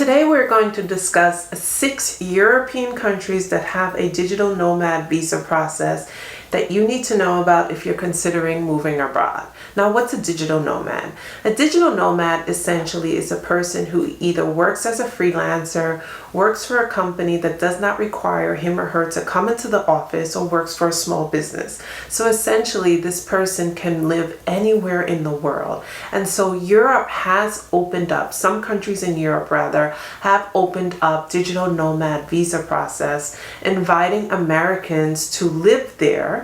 Today we're going to discuss 6 European countries that have a digital nomad visa process that you need to know about if you're considering moving abroad. Now, what's a digital nomad? A digital nomad essentially is a person who either works as a freelancer, works for a company that does not require him or her to come into the office, or works for a small business. So essentially, this person can live anywhere in the world. And so Europe has opened up, some countries in Europe rather, have opened up digital nomad visa process, inviting Americans to live there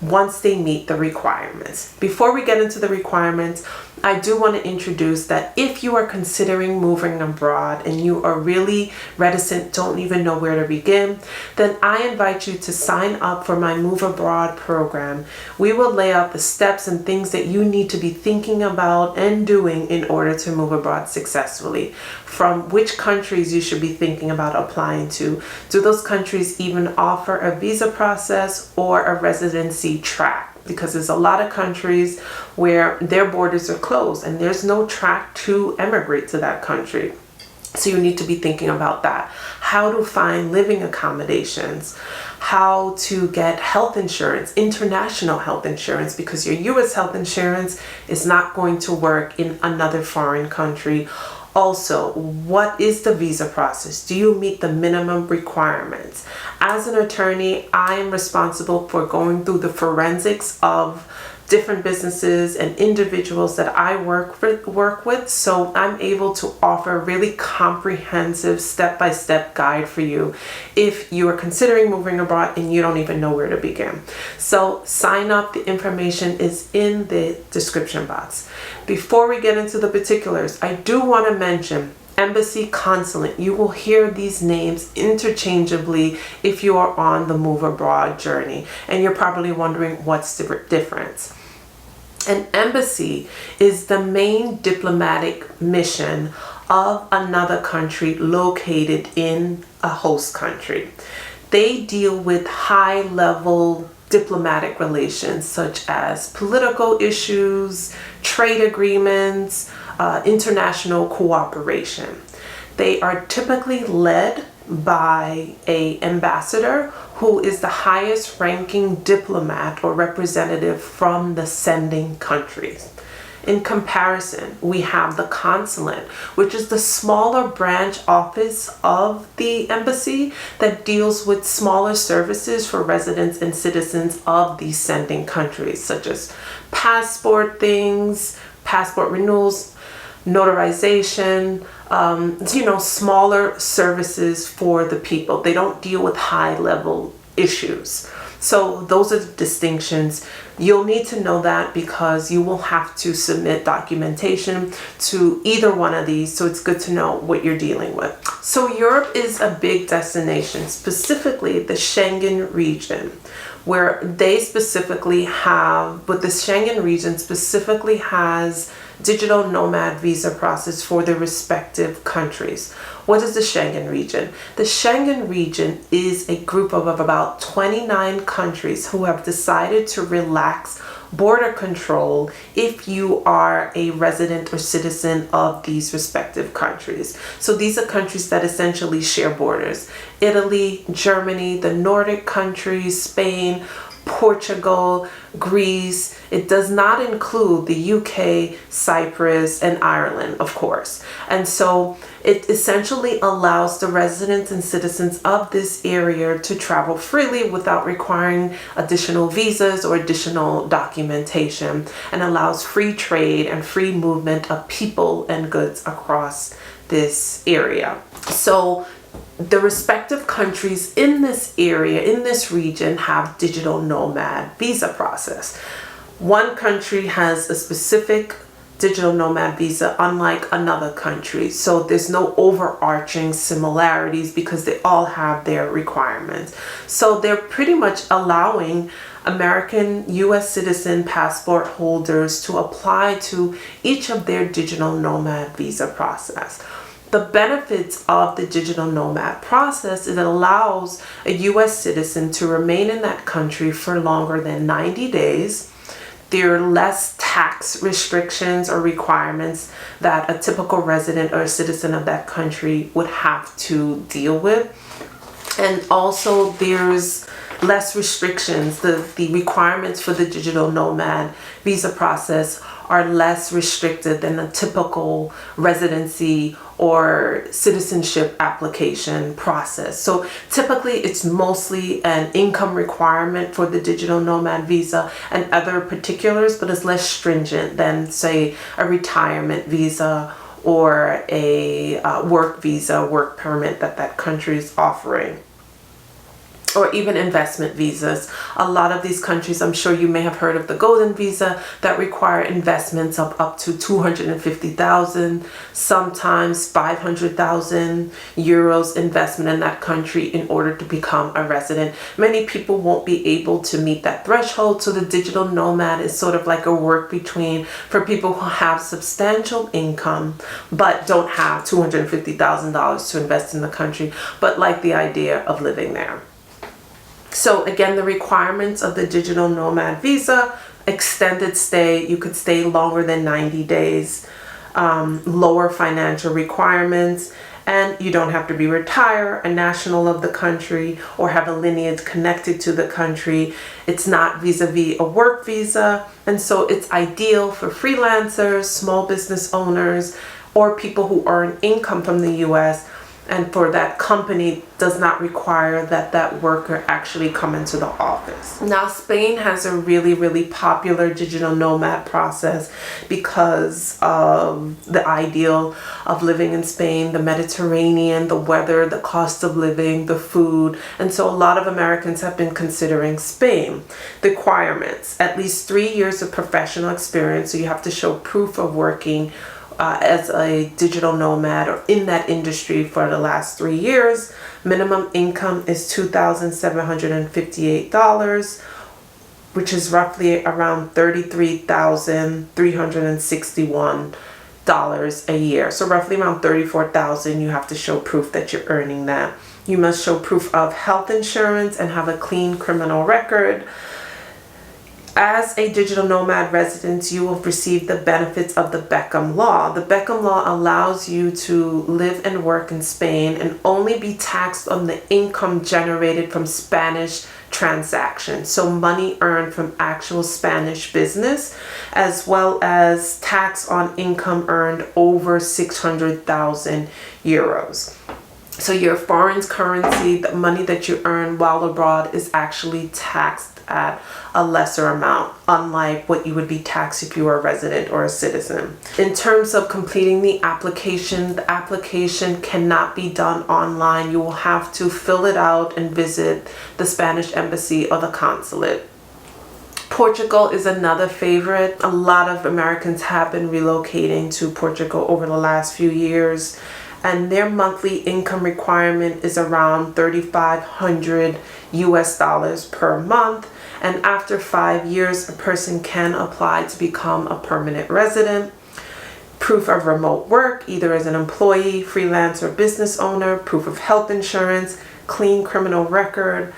once they meet the requirements. Before we get into the requirements, I do want to introduce that if you are considering moving abroad and you are really reticent, don't even know where to begin, then I invite you to sign up for my Move Abroad program. We will lay out the steps and things that you need to be thinking about and doing in order to move abroad successfully. From which countries you should be thinking about applying to. Do those countries even offer a visa process or a residency track? Because there's a lot of countries where their borders are closed and there's no track to emigrate to that country. So you need to be thinking about that. How to find living accommodations, how to get health insurance, international health insurance, because your US health insurance is not going to work in another foreign country. Also, what is the visa process? Do you meet the minimum requirements? As an attorney, I am responsible for going through the forensics of different businesses and individuals that I work with, so I'm able to offer a really comprehensive step-by-step guide for you if you are considering moving abroad and you don't even know where to begin. So sign up, the information is in the description box. Before we get into the particulars, I do want to mention embassy, consulate. You will hear these names interchangeably if you are on the move abroad journey, and you're probably wondering what's the difference. An embassy is the main diplomatic mission of another country located in a host country. They deal with high-level diplomatic relations such as political issues, trade agreements, international cooperation. They are typically led by an ambassador who is the highest ranking diplomat or representative from the sending countries. In comparison, we have the consulate, which is the smaller branch office of the embassy that deals with smaller services for residents and citizens of these sending countries, such as passport things, passport renewals, notarization, smaller services for the people. They don't deal with high level issues. So those are the distinctions. You'll need to know that because you will have to submit documentation to either one of these. So it's good to know what you're dealing with. So Europe is a big destination, specifically the Schengen region, where they specifically have, but the Schengen region specifically has digital nomad visa process for the respective countries. What is the Schengen region? The Schengen region is a group of about 29 countries who have decided to relax border control if you are a resident or citizen of these respective countries. So these are countries that essentially share borders. Italy, Germany, the Nordic countries, Spain, Portugal, Greece. It does not include the UK, Cyprus, and Ireland, of course. And so it essentially allows the residents and citizens of this area to travel freely without requiring additional visas or additional documentation, and allows free trade and free movement of people and goods across this area. So the respective countries in this area, in this region, have digital nomad visa process. One country has a specific digital nomad visa unlike another country. So there's no overarching similarities because they all have their requirements. So they're pretty much allowing American US citizen passport holders to apply to each of their digital nomad visa process. The benefits of the digital nomad process is it allows a US citizen to remain in that country for longer than 90 days, There are less tax restrictions or requirements that a typical resident or a citizen of that country would have to deal with. And also there's less restrictions. The requirements for the digital nomad visa process are less restricted than a typical residency or citizenship application process. So typically it's mostly an income requirement for the digital nomad visa and other particulars, but it's less stringent than, say, a retirement visa or a work visa, work permit that country is offering, or even investment visas. A lot of these countries, I'm sure you may have heard of the golden visa, that require investments of up to 250,000, sometimes 500,000 euros investment in that country in order to become a resident. Many people won't be able to meet that threshold, so the digital nomad is sort of like a work between for people who have substantial income but don't have $250,000 to invest in the country, but like the idea of living there. So again, the requirements of the digital nomad visa: extended stay, you could stay longer than 90 days, lower financial requirements, and you don't have to be retired, a national of the country, or have a lineage connected to the country. It's not vis-a-vis a work visa, and so it's ideal for freelancers, small business owners, or people who earn income from the US, and for that company does not require that that worker actually come into the office. Now, Spain has a really popular digital nomad process because of the ideal of living in Spain, the Mediterranean, the weather, the cost of living, the food, and so a lot of Americans have been considering Spain. The requirements: at least 3 years of professional experience, so you have to show proof of working as a digital nomad or in that industry for the last 3 years. Minimum income is $2,758, which is roughly around $33,361 a year. So roughly around $34,000, you have to show proof that you're earning that. You must show proof of health insurance and have a clean criminal record. As a digital nomad resident, you will receive the benefits of the Beckham Law. The Beckham Law allows you to live and work in Spain and only be taxed on the income generated from Spanish transactions, so money earned from actual Spanish business, as well as tax on income earned over 600,000 euros. So your foreign currency, the money that you earn while abroad, is actually taxed at a lesser amount, unlike what you would be taxed if you were a resident or a citizen. In terms of completing the application cannot be done online. You will have to fill it out and visit the Spanish embassy or the consulate. Portugal is another favorite. A lot of Americans have been relocating to Portugal over the last few years, and their monthly income requirement is around $3,500 per month. And after 5 years, a person can apply to become a permanent resident. Proof of remote work, either as an employee, freelancer, business owner, proof of health insurance, clean criminal record,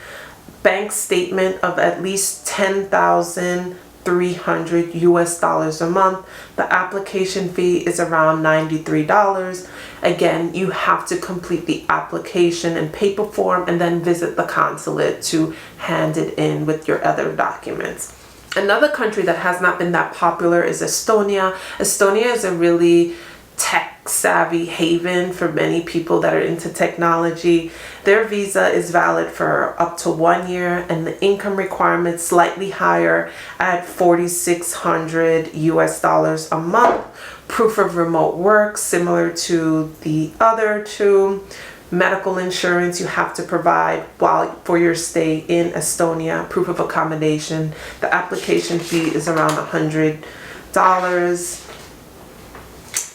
bank statement of at least $10,300 a month. The application fee is around $93. Again, you have to complete the application in paper form and then visit the consulate to hand it in with your other documents. Another country that has not been that popular is Estonia. Estonia is a really tech-savvy haven for many people that are into technology. Their visa is valid for up to 1 year, and the income requirement slightly higher at $4,600 a month. Proof of remote work, similar to the other two. Medical insurance you have to provide for your stay in Estonia. Proof of accommodation. The application fee is around $100.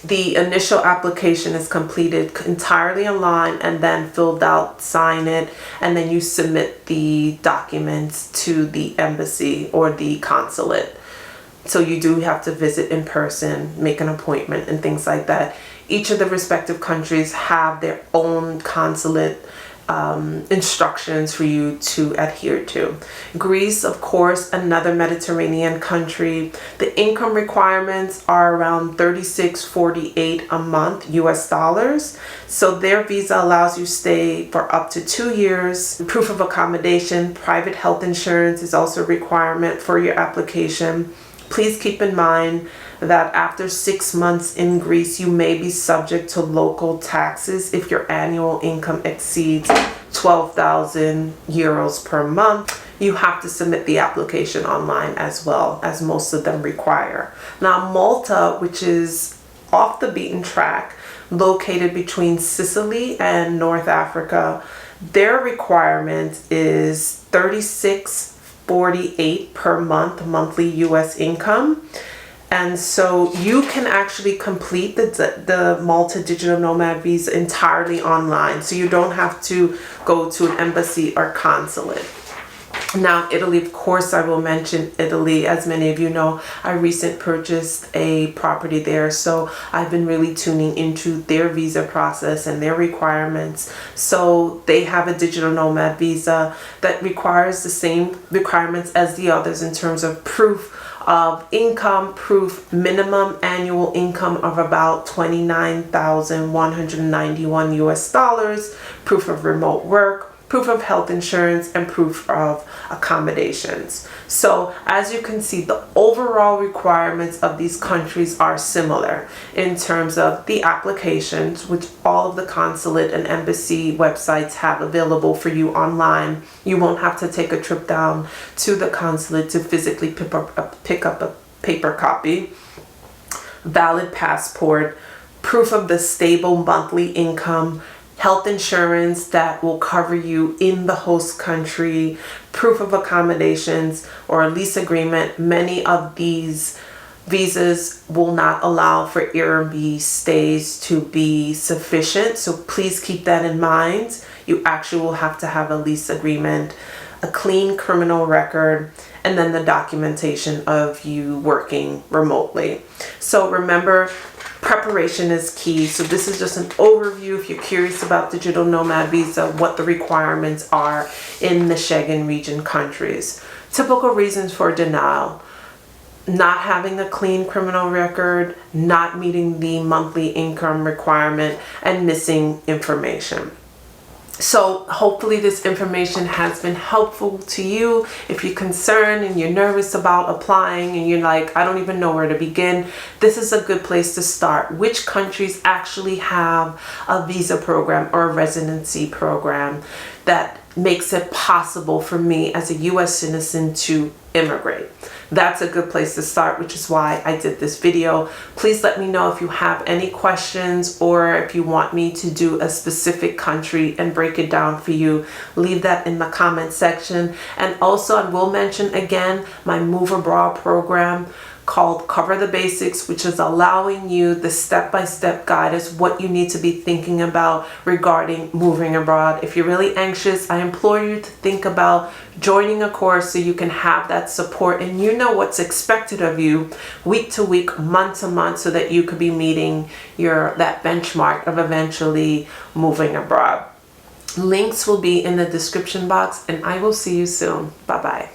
The initial application is completed entirely online and then filled out, sign it, and then you submit the documents to the embassy or the consulate. So you do have to visit in person, make an appointment, and things like that. Each of the respective countries have their own consulate instructions for you to adhere to. Greece, of course, another Mediterranean country. The income requirements are around $36.48 a month US dollars. So their visa allows you stay for up to 2 years. Proof of accommodation, private health insurance is also a requirement for your application. Please keep in mind that after 6 months in Greece, you may be subject to local taxes if your annual income exceeds 12,000 euros per month. You have to submit the application online as well, as most of them require. Now, Malta, which is off the beaten track, located between Sicily and North Africa, their requirement is $36.48 per month, monthly US income. And so you can actually complete the Malta Digital Nomad Visa entirely online. So you don't have to go to an embassy or consulate. Now, Italy, of course, I will mention Italy. As many of you know, I recently purchased a property there. So I've been really tuning into their visa process and their requirements. So they have a digital nomad visa that requires the same requirements as the others in terms of proof of income, proof minimum annual income of about 29,191 US dollars, proof of remote work, proof of health insurance, and proof of accommodations. So as you can see, the overall requirements of these countries are similar in terms of the applications, which all of the consulate and embassy websites have available for you online. You won't have to take a trip down to the consulate to physically pick up a paper copy. Valid passport, proof of the stable monthly income, health insurance that will cover you in the host country, proof of accommodations, or a lease agreement. Many of these visas will not allow for AIRB stays to be sufficient, so please keep that in mind. You actually will have to have a lease agreement, a clean criminal record, and then the documentation of you working remotely. So remember, preparation is key. So this is just an overview if you're curious about Digital Nomad Visa, what the requirements are in the Schengen region countries. Typical reasons for denial: not having a clean criminal record, not meeting the monthly income requirement, and missing information. So hopefully this information has been helpful to you. If you're concerned and you're nervous about applying and you're like, I don't even know where to begin, this is a good place to start. Which countries actually have a visa program or a residency program that makes it possible for me as a US citizen to immigrate? That's a good place to start, which is why I did this video. Please let me know if you have any questions or if you want me to do a specific country and break it down for you. Leave that in the comment section. And also, I will mention again my Move Abroad program called Cover the Basics, which is allowing you the step-by-step guide as what you need to be thinking about regarding moving abroad. If you're really anxious, I implore you to think about joining a course so you can have that support and you know what's expected of you week to week, month to month, so that you could be meeting that benchmark of eventually moving abroad. Links will be in the description box, and I will see you soon. Bye-bye.